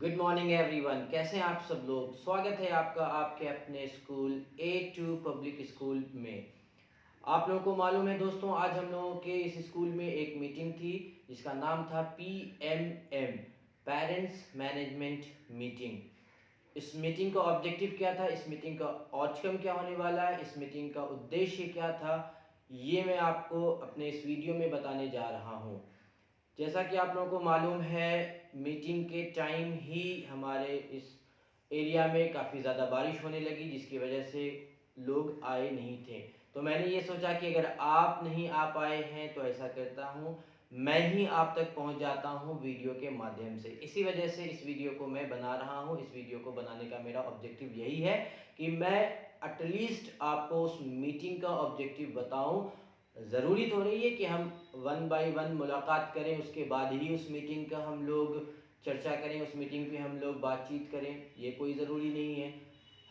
Good morning everyone. कैसे हैं आप सब लोग। स्वागत है आपका आपके अपने स्कूल A2 पब्लिक स्कूल में। आप लोगों को मालूम है दोस्तों, आज हम लोगों के इस स्कूल में एक मीटिंग थी जिसका नाम था PMM, पेरेंट्स मैनेजमेंट मीटिंग। इस मीटिंग का ऑब्जेक्टिव क्या था, इस मीटिंग का आउटकम क्या होने वाला है, इस मीटिंग का उद्देश्य क्या था, ये मैं आपको अपने इस वीडियो में बताने जा रहा हूँ। जैसा कि आप लोगों को मालूम है, मीटिंग के टाइम ही हमारे इस एरिया में काफ़ी ज़्यादा बारिश होने लगी, जिसकी वजह से लोग आए नहीं थे। तो मैंने ये सोचा कि अगर आप नहीं आ पाए हैं तो ऐसा करता हूँ, मैं ही आप तक पहुँच जाता हूँ वीडियो के माध्यम से। इसी वजह से इस वीडियो को मैं बना रहा हूँ। इस वीडियो को बनाने का मेरा ऑब्जेक्टिव यही है कि मैं एटलीस्ट आपको उस मीटिंग का ऑब्जेक्टिव बताऊँ। ज़रूरी तो नहीं है कि हम वन बाय वन मुलाकात करें, उसके बाद ही उस मीटिंग का हम लोग चर्चा करें, उस मीटिंग पे हम लोग बातचीत करें, ये कोई ज़रूरी नहीं है।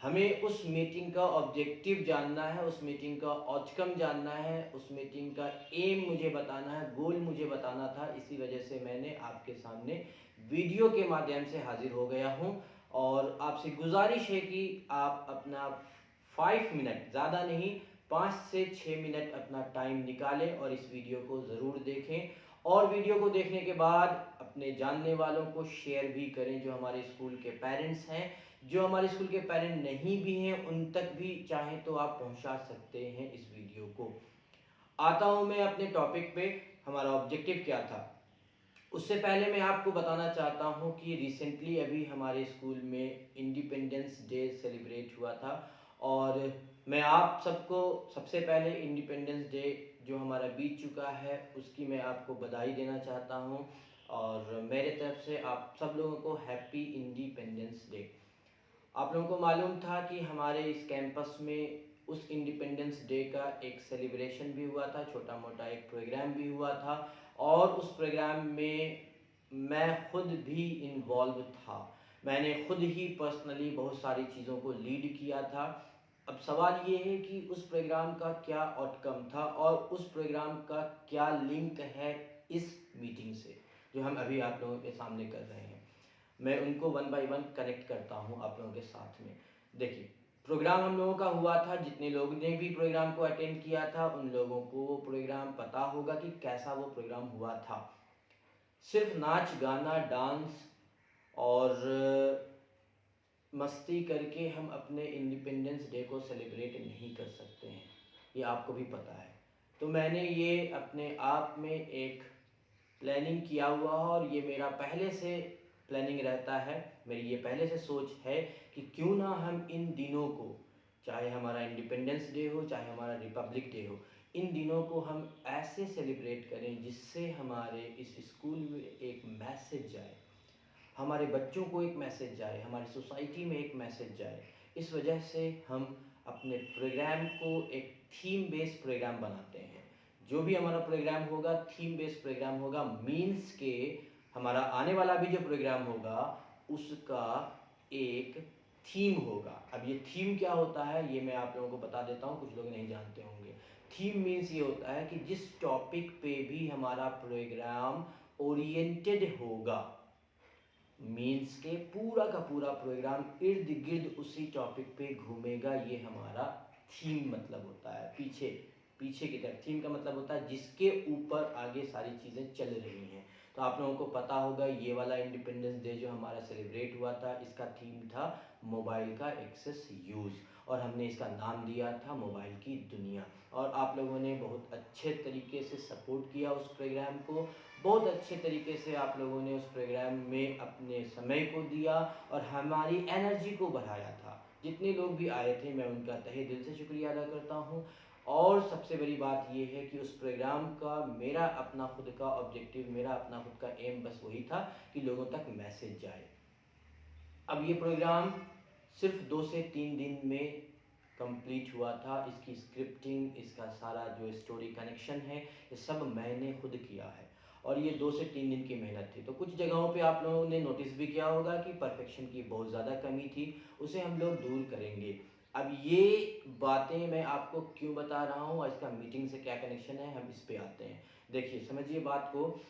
हमें उस मीटिंग का ऑब्जेक्टिव जानना है, उस मीटिंग का आउटकम जानना है, उस मीटिंग का एम मुझे बताना है, गोल मुझे बताना था। इसी वजह से मैंने आपके सामने वीडियो के माध्यम से हाजिर हो गया हूँ और आपसे गुजारिश है कि आप अपना 5 मिनट, ज़्यादा नहीं, 5 से 6 मिनट अपना टाइम निकालें और इस वीडियो को ज़रूर देखें। और वीडियो को देखने के बाद अपने जानने वालों को शेयर भी करें, जो हमारे स्कूल के पेरेंट्स हैं। जो हमारे स्कूल के पेरेंट नहीं भी हैं उन तक भी चाहें तो आप पहुंचा सकते हैं इस वीडियो को। आता हूं मैं अपने टॉपिक पे, हमारा ऑब्जेक्टिव क्या था। उससे पहले मैं आपको बताना चाहता हूं कि रिसेंटली अभी हमारे स्कूल में इंडिपेंडेंस डे सेलिब्रेट हुआ था और मैं आप सबको सबसे पहले इंडिपेंडेंस डे जो हमारा बीत चुका है उसकी मैं आपको बधाई देना चाहता हूं और मेरे तरफ से आप सब लोगों को हैप्पी इंडिपेंडेंस डे। आप लोगों को मालूम था कि हमारे इस कैंपस में उस इंडिपेंडेंस डे का एक सेलिब्रेशन भी हुआ था, छोटा मोटा एक प्रोग्राम भी हुआ था और उस प्रोग्राम में मैं खुद भी इन्वॉल्व था। मैंने खुद ही पर्सनली बहुत सारी चीज़ों को लीड किया था। अब सवाल ये है कि उस प्रोग्राम का क्या आउटकम था और उस प्रोग्राम का क्या लिंक है इस मीटिंग से, जो हम अभी आप लोगों के सामने कर रहे हैं। मैं उनको वन बाय वन कनेक्ट करता हूँ आप लोगों के साथ में। देखिए, प्रोग्राम हम लोगों का हुआ था, जितने लोगों ने भी प्रोग्राम को अटेंड किया था उन लोगों को वो प्रोग्राम पता होगा कि कैसा वो प्रोग्राम हुआ था। सिर्फ नाच गाना डांस और मस्ती करके हम अपने इंडिपेंडेंस डे को सेलिब्रेट नहीं कर सकते हैं, ये आपको भी पता है। तो मैंने ये अपने आप में एक प्लानिंग किया हुआ है और ये मेरा पहले से प्लानिंग रहता है, मेरी ये पहले से सोच है कि क्यों ना हम इन दिनों को, चाहे हमारा इंडिपेंडेंस डे हो चाहे हमारा रिपब्लिक डे हो, इन दिनों को हम ऐसे सेलिब्रेट करें जिससे हमारे इस स्कूल में एक मैसेज जाए, हमारे बच्चों को एक मैसेज जाए, हमारी सोसाइटी में एक मैसेज जाए। इस वजह से हम अपने प्रोग्राम को एक थीम बेस्ड प्रोग्राम बनाते हैं। जो भी हमारा प्रोग्राम होगा थीम बेस्ड प्रोग्राम होगा, मीन्स के हमारा आने वाला भी जो प्रोग्राम होगा उसका एक थीम होगा। अब ये थीम क्या होता है ये मैं आप लोगों को बता देता हूँ, कुछ लोग नहीं जानते होंगे। थीम मीन्स ये होता है कि जिस टॉपिक पे भी हमारा प्रोग्राम ओरिएंटेड होगा, मीन्स के पूरा का पूरा प्रोग्राम इर्द गिर्द उसी टॉपिक पे घूमेगा, ये हमारा थीम मतलब होता है। पीछे पीछे की तरफ थीम का मतलब होता है जिसके ऊपर आगे सारी चीज़ें चल रही हैं। तो आप लोगों को पता होगा ये वाला इंडिपेंडेंस डे जो हमारा सेलिब्रेट हुआ था इसका थीम था मोबाइल का एक्सेस यूज़ और हमने इसका नाम दिया था मोबाइल की दुनिया। और आप लोगों ने बहुत अच्छे तरीके से सपोर्ट किया उस प्रोग्राम को, बहुत अच्छे तरीके से आप लोगों ने उस प्रोग्राम में अपने समय को दिया और हमारी एनर्जी को बढ़ाया था। जितने लोग भी आए थे मैं उनका तहे दिल से शुक्रिया अदा करता हूँ। और सबसे बड़ी बात ये है कि उस प्रोग्राम का मेरा अपना खुद का ऑब्जेक्टिव, मेरा अपना खुद का एम बस वही था कि लोगों तक मैसेज जाए। अब ये प्रोग्राम सिर्फ 2 से 3 दिन में कंप्लीट हुआ था। इसकी स्क्रिप्टिंग, इसका सारा जो स्टोरी कनेक्शन है ये सब मैंने खुद किया है और ये 2 से 3 दिन की मेहनत थी। तो कुछ जगहों पे आप लोगों ने नोटिस भी किया होगा कि परफेक्शन की बहुत ज़्यादा कमी थी, उसे हम लोग दूर करेंगे। अब ये बातें मैं आपको क्यों बता रहा हूँ और इसका मीटिंग से क्या कनेक्शन है, हम इस पे आते हैं। देखिए समझिए बात को,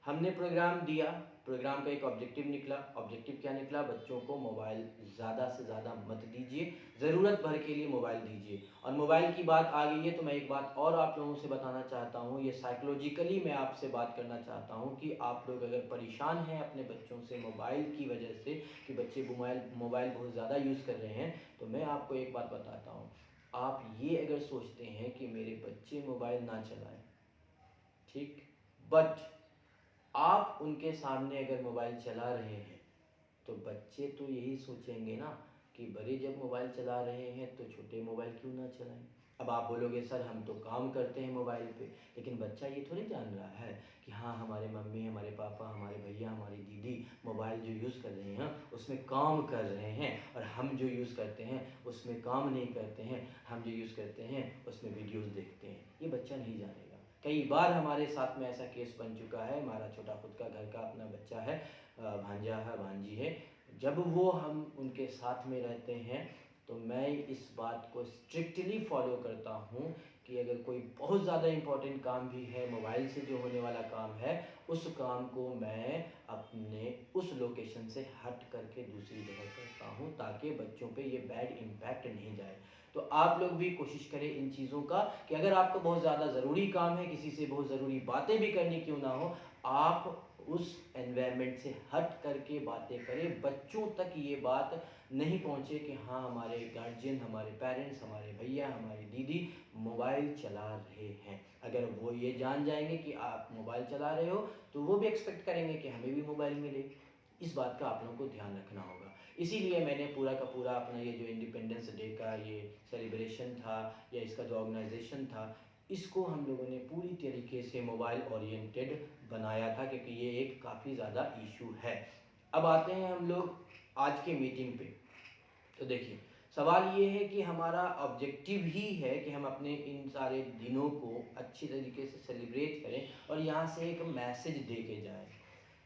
हमने प्रोग्राम दिया, प्रोग्राम का एक ऑब्जेक्टिव निकला। ऑब्जेक्टिव क्या निकला? बच्चों को मोबाइल ज़्यादा से ज़्यादा मत दीजिए, ज़रूरत भर के लिए मोबाइल दीजिए। और मोबाइल की बात आ गई है तो मैं एक बात और आप लोगों से बताना चाहता हूँ, ये साइकोलॉजिकली मैं आपसे बात करना चाहता हूँ कि आप लोग अगर परेशान हैं अपने बच्चों से मोबाइल की वजह से कि बच्चे मोबाइल बहुत ज़्यादा यूज़ कर रहे हैं, तो मैं आपको एक बात बताता हूँ। आप ये अगर सोचते हैं कि मेरे बच्चे मोबाइल ना चलाएं, ठीक, बट आप उनके सामने अगर मोबाइल चला रहे हैं तो बच्चे तो यही सोचेंगे ना कि बड़े जब मोबाइल चला रहे हैं तो छोटे मोबाइल क्यों ना चलाएं। अब आप बोलोगे सर हम तो काम करते हैं मोबाइल पे, लेकिन बच्चा ये थोड़ी जान रहा है कि हाँ हमारे मम्मी, हमारे पापा, हमारे भैया, हमारी दीदी मोबाइल जो यूज़ कर रहे हैं उसमें काम कर रहे हैं, और हम जो यूज़ करते हैं उसमें काम नहीं करते हैं, हम जो यूज़ करते हैं उसमें वीडियोज़ देखते हैं। ये बच्चा नहीं जानेगा। कई बार हमारे साथ में ऐसा केस बन चुका है। हमारा छोटा खुद का घर का अपना बच्चा है, भांजा है, भांजी है। जब वो हम उनके साथ में रहते हैं तो मैं इस बात को स्ट्रिक्टली फॉलो करता हूँ कि अगर कोई बहुत ज़्यादा इम्पोर्टेंट काम भी है, मोबाइल से जो होने वाला काम है, उस काम को मैं अपने उस लोकेशन से हट करके दूसरी जगह करता हूँ ताकि बच्चों पे ये बैड इम्पैक्ट नहीं जाए। तो आप लोग भी कोशिश करें इन चीज़ों का कि अगर आपको बहुत ज़्यादा ज़रूरी काम है, किसी से बहुत ज़रूरी बातें भी करनी क्यों ना हो, आप उस एनवायरनमेंट से हट करके बातें करें। बच्चों तक ये बात नहीं पहुँचे कि हाँ हमारे गार्जियन, हमारे पेरेंट्स, हमारे भैया, हमारी दीदी मोबाइल चला रहे हैं। अगर वो ये जान जाएंगे कि आप मोबाइल चला रहे हो तो वो भी एक्सपेक्ट करेंगे कि हमें भी मोबाइल मिले। इस बात का आप लोगों को ध्यान रखना होगा। इसीलिए मैंने पूरा का पूरा अपना ये जो इंडिपेंडेंस डे का ये सेलिब्रेशन था या इसका जो ऑर्गेनाइजेशन था, इसको हम लोगों ने पूरी तरीके से मोबाइल ओरिएंटेड बनाया था क्योंकि ये एक काफ़ी ज़्यादा इशू है। अब आते हैं हम लोग आज के मीटिंग पे। तो देखिए सवाल ये है कि हमारा ऑब्जेक्टिव ही है कि हम अपने इन सारे दिनों को अच्छी तरीके से सेलिब्रेट करें और यहाँ से एक मैसेज दे के जाएँ।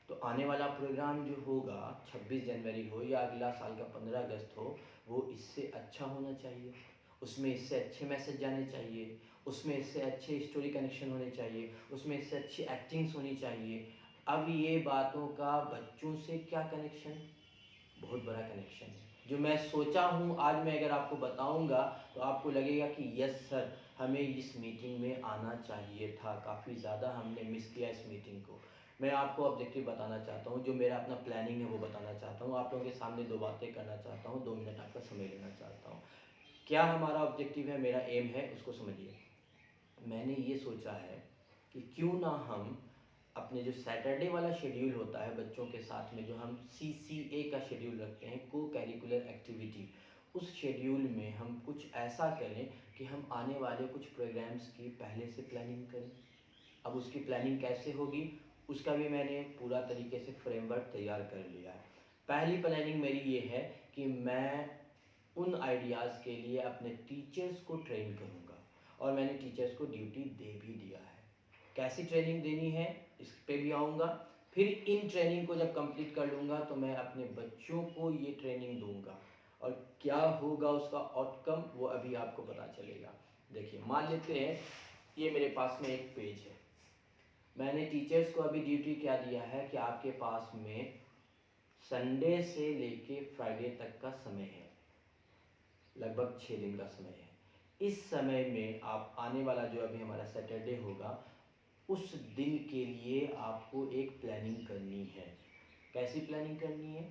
तो आने वाला प्रोग्राम जो होगा 26 जनवरी हो या अगला साल का 15 अगस्त हो, वो इससे अच्छा होना चाहिए। उसमें इससे अच्छे मैसेज जाने चाहिए, उसमें इससे अच्छे स्टोरी कनेक्शन होने चाहिए, उसमें इससे अच्छी एक्टिंग्स होनी चाहिए। अब ये बातों का बच्चों से क्या कनेक्शन? बहुत बड़ा कनेक्शन है। जो मैं सोचा हूँ आज मैं अगर आपको बताऊँगा तो आपको लगेगा कि यस सर, हमें इस मीटिंग में आना चाहिए था, काफ़ी ज़्यादा हमने मिस किया इस मीटिंग को। मैं आपको ऑब्जेक्टिव बताना चाहता हूँ, जो मेरा अपना प्लानिंग है वो बताना चाहता हूँ, आप लोगों के सामने 2 बातें करना चाहता हूँ, 2 मिनट आपका समय लेना चाहता हूँ। क्या हमारा ऑब्जेक्टिव है, मेरा एम है, उसको समझिए। मैंने ये सोचा है कि क्यों ना हम अपने जो सैटरडे वाला शेड्यूल होता है बच्चों के साथ में, जो हम CCA का शेड्यूल रखते हैं, को करिकुलर एक्टिविटी, उस शेड्यूल में हम कुछ ऐसा करें कि हम आने वाले कुछ प्रोग्राम्स की पहले से प्लानिंग करें। अब उसकी प्लानिंग कैसे होगी उसका भी मैंने पूरा तरीके से फ्रेमवर्क तैयार कर लिया है। पहली प्लानिंग मेरी ये है कि मैं उन आइडियाज़ के लिए अपने टीचर्स को ट्रेन करूँगा और मैंने टीचर्स को ड्यूटी दे भी दिया है। कैसी ट्रेनिंग देनी है इस पे भी आऊँगा। फिर इन ट्रेनिंग को जब कंप्लीट कर लूँगा तो मैं अपने बच्चों को ये ट्रेनिंग दूँगा और क्या होगा उसका आउटकम वो अभी आपको पता चलेगा। देखिए मान लेते हैं ये मेरे पास में एक पेज है। मैंने टीचर्स को अभी ड्यूटी क्या दिया है कि आपके पास में संडे से लेके फ्राइडे तक का समय है, लगभग 6 दिन का समय है। इस समय में आप आने वाला जो अभी हमारा सैटरडे होगा उस दिन के लिए आपको एक प्लानिंग करनी है। कैसी प्लानिंग करनी है?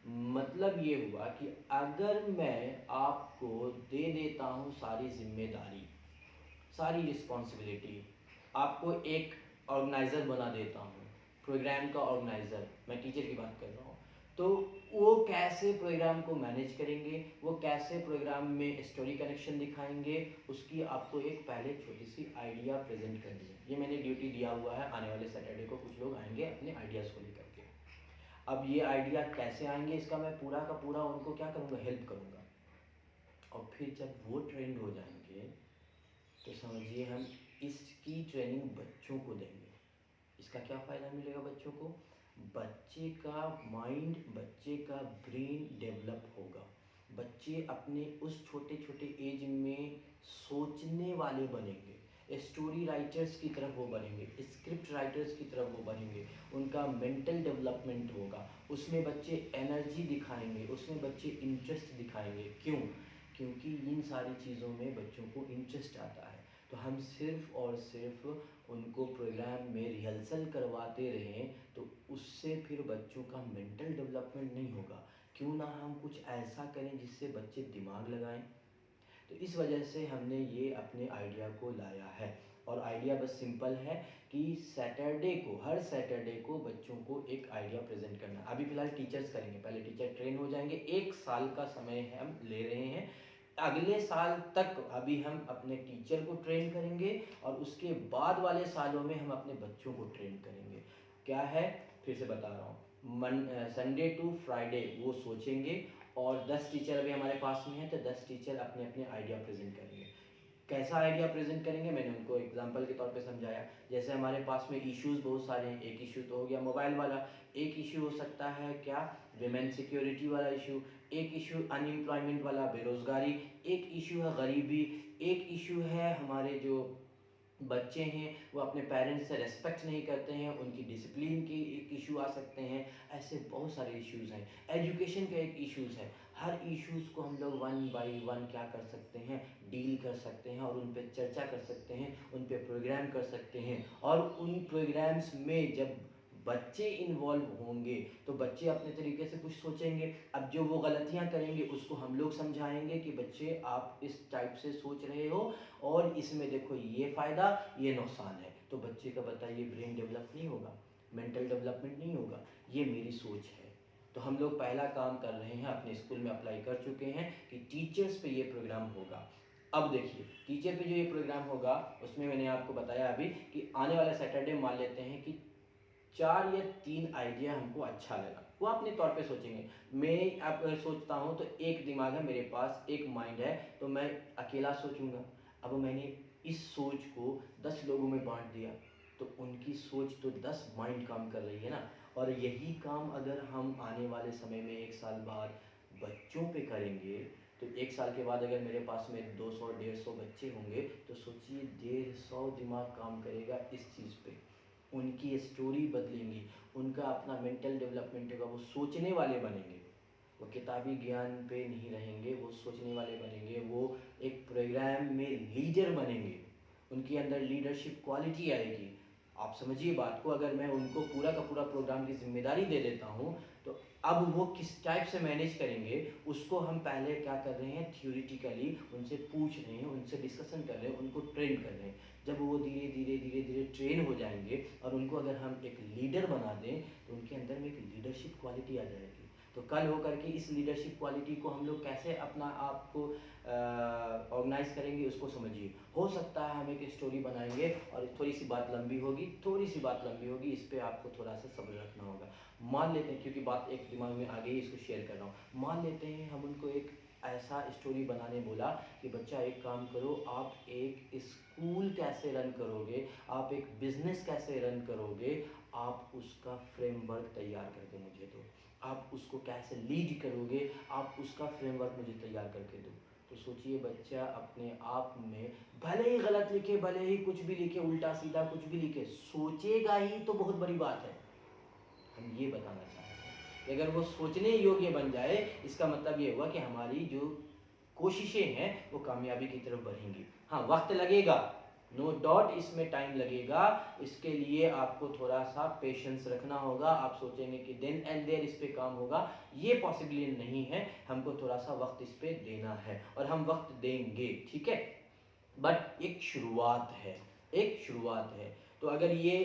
मतलब ये हुआ कि अगर मैं आपको दे देता हूँ सारी जिम्मेदारी, सारी रिस्पॉन्सिबिलिटी, आपको एक ऑर्गेनाइज़र बना देता हूँ, प्रोग्राम का ऑर्गेनाइज़र, मैं टीचर की बात कर रहा हूँ, तो वो कैसे प्रोग्राम को मैनेज करेंगे, वो कैसे प्रोग्राम में स्टोरी कनेक्शन दिखाएंगे, उसकी आपको एक पहले छोटी सी आइडिया प्रेजेंट करनी है। ये मैंने ड्यूटी दिया हुआ है, आने वाले सैटरडे को कुछ लोग आएंगे अपने आइडियाज़ को लेकर के। अब ये आइडिया कैसे आएंगे इसका मैं पूरा का पूरा उनको क्या करूँगा, हेल्प करूँगा। और फिर जब वो ट्रेंड हो जाएंगे तो समझिए हम इसकी ट्रेनिंग बच्चों को देंगे। इसका क्या फ़ायदा मिलेगा बच्चों को? बच्चे का माइंड, बच्चे का ब्रेन डेवलप होगा। बच्चे अपने उस छोटे छोटे एज में सोचने वाले बनेंगे। स्टोरी राइटर्स की तरफ वो बढ़ेंगे, स्क्रिप्ट राइटर्स की तरफ वो बढ़ेंगे, उनका मेंटल डेवलपमेंट होगा, उसमें बच्चे एनर्जी दिखाएंगे, उसमें बच्चे इंटरेस्ट दिखाएंगे। क्यों? क्योंकि इन सारी चीज़ों में बच्चों को इंटरेस्ट आता है। तो हम सिर्फ और सिर्फ उनको प्रोग्राम में रिहर्सल करवाते रहें तो उससे फिर बच्चों का मेंटल डेवलपमेंट नहीं होगा। क्यों ना हम कुछ ऐसा करें जिससे बच्चे दिमाग लगाएं। तो इस वजह से हमने ये अपने आइडिया को लाया है। और आइडिया बस सिंपल है कि सैटरडे को, हर सैटरडे को बच्चों को एक आइडिया प्रेजेंट करना है। अभी फ़िलहाल टीचर्स करेंगे, पहले टीचर ट्रेन हो जाएंगे, 1 साल का समय हम ले रहे हैं। अगले साल तक अभी हम अपने टीचर को ट्रेन करेंगे और उसके बाद वाले सालों में हम अपने बच्चों को ट्रेन करेंगे। क्या है, फिर से बता रहा हूँ, संडे टू फ्राइडे वो सोचेंगे और 10 टीचर अभी हमारे पास में हैं, तो 10 टीचर अपने अपने आइडिया प्रेजेंट करेंगे। कैसा आइडिया प्रेजेंट करेंगे, मैंने उनको एग्जांपल के तौर पे समझाया। जैसे हमारे पास में इश्यूज बहुत सारे हैं, एक इशू तो हो गया मोबाइल वाला, एक इशू हो सकता है क्या, विमेन सिक्योरिटी वाला इशू, एक इशू अनएम्प्लॉयमेंट वाला, बेरोजगारी, एक इशू है गरीबी, एक इशू है हमारे जो बच्चे हैं वो अपने पेरेंट्स से रेस्पेक्ट नहीं करते हैं, उनकी डिसिप्लिन की एक इशू आ सकते हैं। ऐसे बहुत सारे इश्यूज़ हैं। एजुकेशन का एक इश्यूज़ है। हर इश्यूज़ को हम लोग वन बाय वन क्या कर सकते हैं, डील कर सकते हैं और उन पे चर्चा कर सकते हैं, उन पे प्रोग्राम कर सकते हैं। और उन प्रोग्राम्स में जब बच्चे इन्वॉल्व होंगे तो बच्चे अपने तरीके से कुछ सोचेंगे। अब जो वो गलतियां करेंगे उसको हम लोग समझाएंगे कि बच्चे आप इस टाइप से सोच रहे हो और इसमें देखो ये फ़ायदा ये नुकसान है। तो बच्चे का बताइए ब्रेन डेवलप नहीं होगा, मेंटल डेवलपमेंट नहीं होगा। ये मेरी सोच है। तो हम लोग पहला काम कर रहे हैं, अपने स्कूल में अप्लाई कर चुके हैं कि टीचर्स पे ये प्रोग्राम होगा। अब देखिए टीचर पे जो ये प्रोग्राम होगा उसमें मैंने आपको बताया अभी कि आने वाला सैटरडे मान लेते हैं कि 4 या 3 आइडिया हमको अच्छा लगा, वो अपने तौर पे सोचेंगे। मैं अब सोचता हूँ तो एक दिमाग है मेरे पास, एक माइंड है, तो मैं अकेला सोचूंगा। अब मैंने इस सोच को 10 लोगों में बांट दिया तो उनकी सोच तो 10 माइंड काम कर रही है ना। और यही काम अगर हम आने वाले समय में 1 साल बाद बच्चों पे करेंगे तो 1 साल के बाद अगर मेरे पास में 200-150 बच्चे होंगे तो सोचिए 150 दिमाग काम करेगा इस चीज़ पे। उनकी स्टोरी बदलेंगी, उनका अपना मेंटल डेवलपमेंट होगा, वो सोचने वाले बनेंगे, वो किताबी ज्ञान पे नहीं रहेंगे, वो सोचने वाले बनेंगे, वो एक प्रोग्राम में लीडर बनेंगे, उनके अंदर लीडरशिप क्वालिटी आएगी। आप समझिए बात को, अगर मैं उनको पूरा का पूरा प्रोग्राम की जिम्मेदारी दे देता हूँ तो अब वो किस टाइप से मैनेज करेंगे उसको हम पहले क्या कर रहे हैं, थियोरिटिकली उनसे पूछ रहे हैं, उनसे डिस्कशन कर रहे हैं, उनको ट्रेन कर रहे हैं। जब वो धीरे धीरे धीरे धीरे ट्रेन हो जाएंगे और उनको अगर हम एक लीडर बना दें तो उनके अंदर में एक लीडरशिप क्वालिटी आ जाएगी। तो कल होकर के इस लीडरशिप क्वालिटी को हम लोग कैसे अपना आप को ऑर्गेनाइज करेंगे उसको समझिए। हो सकता है हम एक स्टोरी बनाएंगे और थोड़ी सी बात लंबी होगी, थोड़ी सी बात लंबी होगी, इस पर आपको थोड़ा सा सब्र रखना होगा। मान लेते हैं, क्योंकि बात एक दिमाग में आ गई इसको शेयर कर रहा हूँ, मान लेते हैं हम उनको एक ऐसा स्टोरी बनाने बोला कि बच्चा एक काम करो, आप एक स्कूल कैसे रन करोगे, आप एक बिजनेस कैसे रन करोगे, आप उसका फ्रेमवर्क तैयार करके मुझे दो, आप उसको कैसे लीड करोगे, आप उसका फ्रेमवर्क मुझे तैयार करके दो। तो सोचिए बच्चा अपने आप में भले ही गलत लिखे, भले ही कुछ भी लिखे, उल्टा सीधा कुछ भी लिखे, सोचेगा ही तो बहुत बड़ी बात है। हम ये बताना चाहते हैं कि अगर वो सोचने योग्य बन जाए इसका मतलब ये हुआ कि हमारी जो कोशिशें हैं वो कामयाबी की तरफ बढ़ेंगी। हाँ वक्त लगेगा, नो डाउट इसमें टाइम लगेगा, इसके लिए आपको थोड़ा सा पेशेंस रखना होगा। आप सोचेंगे कि देन एंड देयर इस पे काम होगा, ये पॉसिबल नहीं है। हमको थोड़ा सा वक्त इस पे देना है और हम वक्त देंगे, ठीक है। बट एक शुरुआत है, एक शुरुआत है। तो अगर ये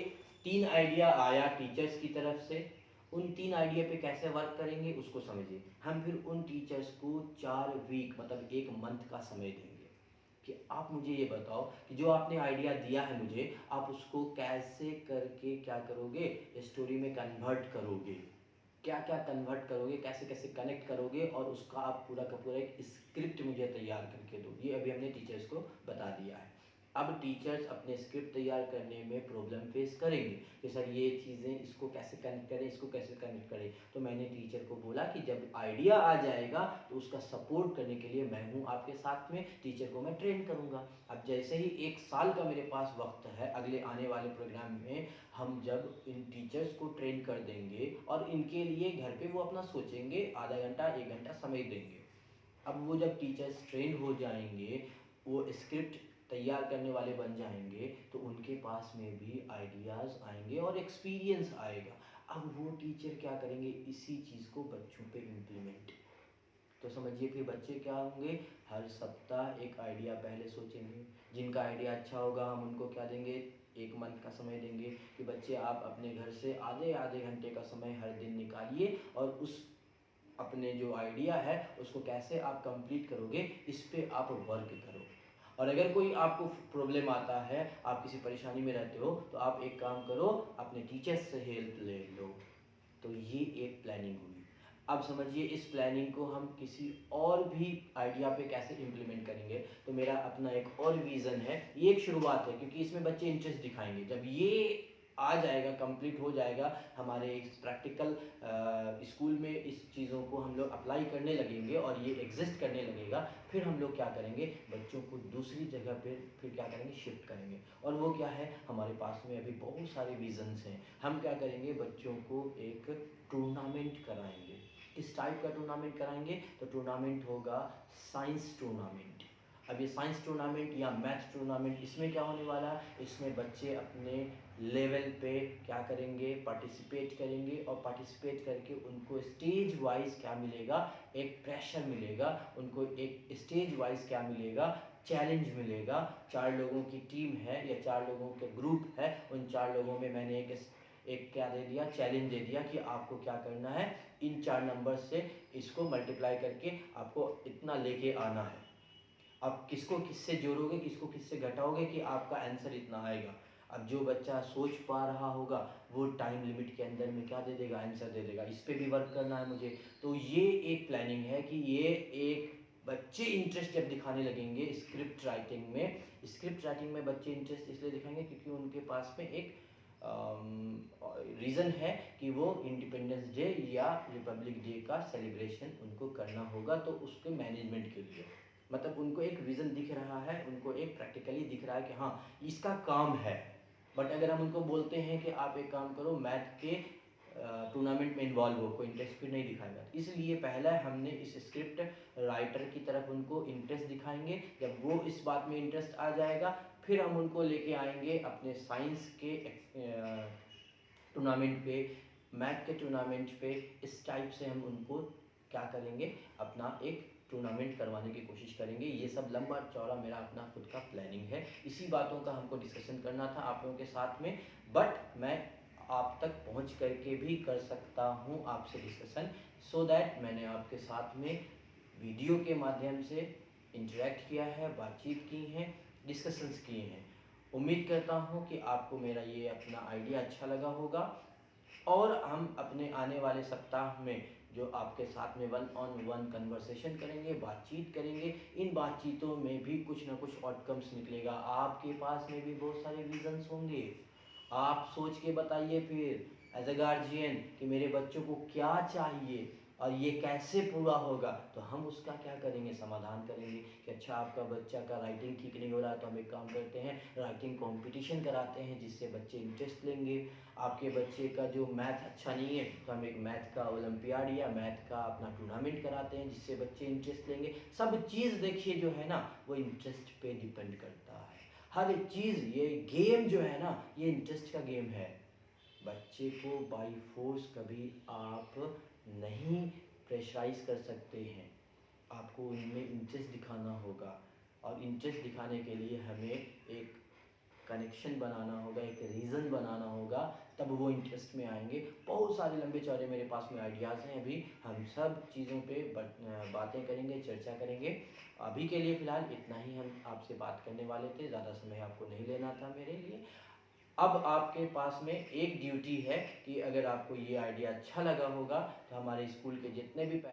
3 आइडिया आया टीचर्स की तरफ से, उन 3 आइडिया पे कैसे वर्क करेंगे उसको समझिए। हम फिर उन टीचर्स को 4 वीक मतलब 1 मंथ का समय देंगे कि आप मुझे ये बताओ कि जो आपने आइडिया दिया है मुझे, आप उसको कैसे करके क्या करोगे, स्टोरी में कन्वर्ट करोगे, क्या क्या कन्वर्ट करोगे, कैसे कैसे कनेक्ट करोगे और उसका आप पूरा का पूरा एक स्क्रिप्ट मुझे तैयार करके दो। ये अभी हमने टीचर्स को बता दिया है। अब टीचर्स अपने स्क्रिप्ट तैयार करने में प्रॉब्लम फेस करेंगे कि सर ये चीज़ें इसको कैसे कनेक्ट करें, इसको कैसे कनेक्ट करें। तो मैंने टीचर को बोला कि जब आइडिया आ जाएगा तो उसका सपोर्ट करने के लिए मैं हूँ आपके साथ में, टीचर को मैं ट्रेन करूँगा। अब जैसे ही 1 साल का मेरे पास वक्त है, अगले आने वाले प्रोग्राम में हम जब इन टीचर्स को ट्रेन कर देंगे और इनके लिए घर पे वो अपना सोचेंगे, आधा घंटा 1 घंटा समय देंगे। अब वो जब टीचर्स ट्रेन हो जाएंगे, वो स्क्रिप्ट तैयार करने वाले बन जाएंगे, तो उनके पास में भी आइडियाज़ आएंगे और एक्सपीरियंस आएगा। अब वो टीचर क्या करेंगे, इसी चीज़ को बच्चों पे इम्प्लीमेंट। तो समझिए फिर बच्चे क्या होंगे, हर सप्ताह एक आइडिया पहले सोचेंगे। जिनका आइडिया अच्छा होगा हम उनको क्या देंगे, 1 मंथ का समय देंगे कि बच्चे आप अपने घर से आधे आधे घंटे का समय हर दिन निकालिए और उस अपने जो आइडिया है उसको कैसे आप कंप्लीट करोगे, इस पे आप वर्क करो। और अगर कोई आपको प्रॉब्लम आता है, आप किसी परेशानी में रहते हो, तो आप एक काम करो, अपने टीचर्स से हेल्प ले लो। तो ये एक प्लानिंग हुई। अब समझिए इस प्लानिंग को हम किसी और भी आइडिया पे कैसे इम्प्लीमेंट करेंगे। तो मेरा अपना एक और विज़न है, ये एक शुरुआत है क्योंकि इसमें बच्चे इंटरेस्ट दिखाएंगे। जब ये आ जाएगा, कंप्लीट हो जाएगा, हमारे इस प्रैक्टिकल स्कूल में इस चीज़ों को हम लोग अप्लाई करने लगेंगे और ये एग्जिस्ट करने लगेगा, फिर हम लोग क्या करेंगे, बच्चों को दूसरी जगह पे फिर क्या करेंगे, शिफ्ट करेंगे। और वो क्या है, हमारे पास में अभी बहुत सारे विजन्स हैं। हम क्या करेंगे, बच्चों को एक टूर्नामेंट कराएंगे। किस टाइप का टूर्नामेंट कराएंगे, तो टूर्नामेंट होगा साइंस टूर्नामेंट। अब ये साइंस टूर्नामेंट या मैथ टूर्नामेंट, इसमें क्या होने वाला है, इसमें बच्चे अपने लेवल पे क्या करेंगे, पार्टिसिपेट करेंगे और पार्टिसिपेट करके उनको स्टेज वाइज क्या मिलेगा, एक प्रेशर मिलेगा, उनको एक स्टेज वाइज क्या मिलेगा, चैलेंज मिलेगा। 4 लोगों की टीम है या 4 लोगों के ग्रुप है, उन 4 लोगों में मैंने एक क्या दे दिया, चैलेंज दे दिया कि आपको क्या करना है, इन 4 नंबर से इसको मल्टीप्लाई करके आपको इतना लेके आना है। अब किसको किससे जोड़ोगे, किसको किससे घटाओगे कि आपका आंसर इतना आएगा। अब जो बच्चा सोच पा रहा होगा वो टाइम लिमिट के अंदर में क्या दे देगा, आंसर दे देगा। इस पे भी वर्क करना है मुझे। तो ये एक प्लानिंग है कि ये एक बच्चे इंटरेस्ट जब दिखाने लगेंगे स्क्रिप्ट राइटिंग में, स्क्रिप्ट राइटिंग में बच्चे इंटरेस्ट इसलिए दिखाएंगे क्योंकि उनके पास में एक रीज़न है कि वो इंडिपेंडेंस डे या रिपब्लिक डे का सेलिब्रेशन उनको करना होगा। तो उसके मैनेजमेंट के लिए मतलब उनको एक विज़न दिख रहा है, उनको एक प्रैक्टिकली दिख रहा है कि हाँ इसका काम है। बट अगर हम उनको बोलते हैं कि आप एक काम करो, मैथ के टूर्नामेंट में इन्वॉल्व हो, कोई इंटरेस्ट फिर नहीं दिखाएगा। इसलिए पहला हमने इस स्क्रिप्ट राइटर की तरफ उनको इंटरेस्ट दिखाएंगे। जब वो इस बात में इंटरेस्ट आ जाएगा, फिर हम उनको लेके आएंगे अपने साइंस के टूर्नामेंट पे, मैथ के टूर्नामेंट पे। इस टाइप से हम उनको क्या करेंगे, अपना एक टूर्नामेंट करवाने की कोशिश करेंगे। ये सब लंबा चौड़ा मेरा अपना खुद का प्लानिंग है। इसी बातों का हमको डिस्कशन करना था आप लोगों के साथ में, बट मैं आप तक पहुंच करके भी कर सकता हूं आपसे डिस्कशन, सो दैट मैंने आपके साथ में वीडियो के माध्यम से इंटरेक्ट किया है, बातचीत की है, डिस्कशंस किए हैं। उम्मीद करता हूं कि आपको मेरा ये अपना आइडिया अच्छा लगा होगा और हम अपने आने वाले सप्ताह में जो आपके साथ में 1-on-1 कन्वर्सेशन करेंगे, बातचीत करेंगे। इन बातचीतों में भी कुछ ना कुछ आउटकम्स निकलेगा। आपके पास में भी बहुत सारे विजन्स होंगे। आप सोच के बताइए फिर एज अ गार्जियन कि मेरे बच्चों को क्या चाहिए और ये कैसे पूरा होगा। तो हम उसका क्या करेंगे, समाधान करेंगे कि अच्छा आपका बच्चा का राइटिंग ठीक नहीं हो रहा है, तो हम एक काम करते हैं, राइटिंग कंपटीशन कराते हैं जिससे बच्चे इंटरेस्ट लेंगे। आपके बच्चे का जो मैथ अच्छा नहीं है, तो हम एक मैथ का ओलंपियाड या मैथ का अपना टूर्नामेंट कराते हैं जिससे बच्चे इंटरेस्ट लेंगे। सब चीज़ देखिए जो है ना, वो इंटरेस्ट पे डिपेंड करता है। हर चीज़, ये गेम जो है ना, ये इंटरेस्ट का गेम है। बच्चे को बाई फोर्स कभी आप नहीं प्रेशराइज कर सकते हैं। आपको उनमें इंटरेस्ट दिखाना होगा और इंटरेस्ट दिखाने के लिए हमें एक कनेक्शन बनाना होगा, एक रीज़न बनाना होगा, तब वो इंटरेस्ट में आएंगे। बहुत सारे लंबे चौड़े मेरे पास में आइडियाज़ हैं। अभी हम सब चीज़ों पे बातें करेंगे, चर्चा करेंगे। अभी के लिए फ़िलहाल इतना ही हम आपसे बात करने वाले थे, ज़्यादा समय आपको नहीं लेना था मेरे लिए। अब आपके पास में एक ड्यूटी है कि अगर आपको ये आइडिया अच्छा लगा होगा तो हमारे स्कूल के जितने भी